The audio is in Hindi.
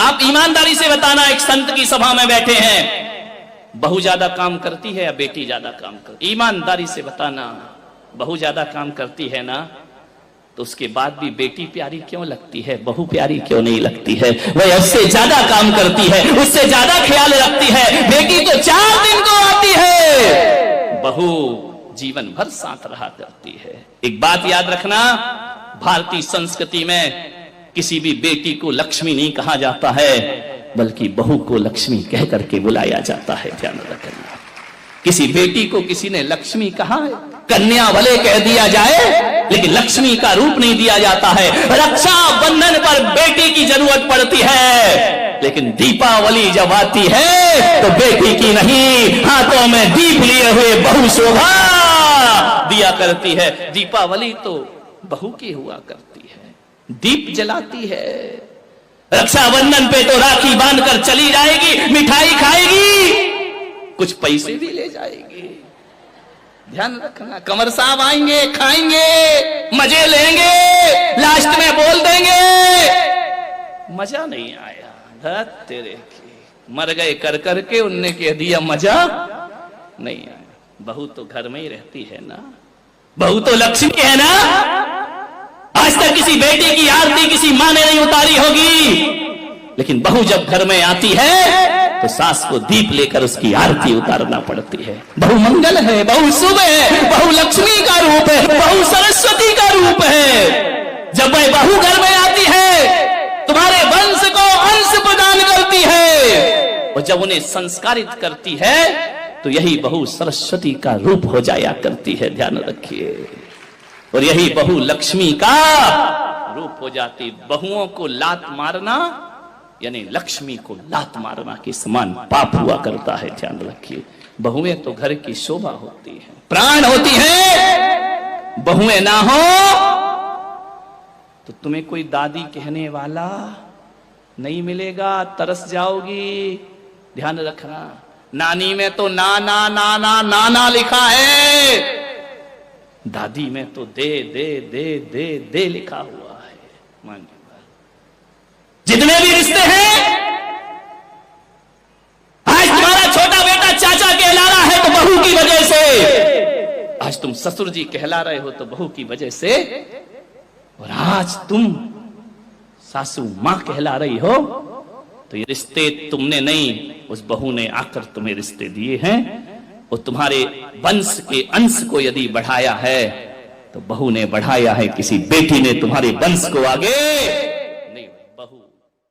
आप ईमानदारी से बताना, एक संत की सभा में बैठे हैं, बहू ज्यादा काम करती है या बेटी ज्यादा काम करती? ईमानदारी से बताना, बहू ज्यादा काम करती है ना, तो उसके बाद भी बेटी प्यारी क्यों लगती है, बहू प्यारी क्यों नहीं लगती है? वह उससे ज्यादा काम करती है, उससे ज्यादा ख्याल रखती है। बेटी तो 4 दिन को आती है, बहू जीवन भर साथ रहा करती है। एक बात याद रखना, भारतीय संस्कृति में किसी भी बेटी को लक्ष्मी नहीं कहा जाता है, बल्कि बहू को लक्ष्मी कह करके बुलाया जाता है। ध्यान रखना, किसी बेटी को किसी ने लक्ष्मी कहा है, कन्या भले कह दिया जाए, लेकिन लक्ष्मी का रूप नहीं दिया जाता है। रक्षा बंधन पर बेटी की जरूरत पड़ती है, लेकिन दीपावली जब आती है तो बेटी की नहीं, हाथों में दीप लिए हुए बहू शोभा दिया करती है। दीपावली तो बहू की हुआ करती है, दीप जलाती है। रक्षाबंधन पे तो राखी बांधकर चली जाएगी, मिठाई खाएगी, कुछ पैसे भी ले जाएगी। ध्यान रखना, कंवर साहब आएंगे, खाएंगे, मजे लेंगे, लास्ट में बोल देंगे मजा नहीं आया, धत तेरे की, मर गए कर करके, उनने कह दिया मजा नहीं आया। बहू तो घर में ही रहती है ना, बहू तो लक्ष्मी है ना। आज तक किसी बेटी की आरती किसी माँ ने नहीं उतारी होगी, लेकिन बहू जब घर में आती है तो सास को दीप लेकर उसकी आरती उतारना पड़ती है। बहू मंगल है, बहू शुभ है, बहू लक्ष्मी का रूप है, बहू सरस्वती का रूप है। जब वह बहू घर में आती है, तुम्हारे वंश को अंश प्रदान करती है, और जब उन्हें संस्कारित करती है तो यही बहू सरस्वती का रूप हो जाया करती है। ध्यान रखिए, और यही बहू लक्ष्मी का रूप हो जाती। बहुओं को लात मारना यानी लक्ष्मी को लात मारना के समान पाप हुआ करता है। ध्यान रखिए, बहुएं तो घर की शोभा होती है, प्राण होती है। बहुएं ना हो तो तुम्हें कोई दादी कहने वाला नहीं मिलेगा, तरस जाओगी। ध्यान रखना, नानी में तो नाना नाना नाना लिखा है, दादी में तो दे दे दे दे दे लिखा हुआ है। मान जितने भी रिश्ते हैं, आज तुम्हारा छोटा बेटा चाचा कहला रहा है तो बहू की वजह से, आज तुम ससुर जी कहला रहे हो तो बहू की वजह से, और आज तुम सासू मां कहला रही हो तो ये रिश्ते तुमने नहीं, उस बहू ने आकर तुम्हें रिश्ते दिए हैं। और तुम्हारे वंश के अंश को यदि बढ़ाया है तो बहू ने बढ़ाया है, किसी बेटी ने तुम्हारे वंश को आगे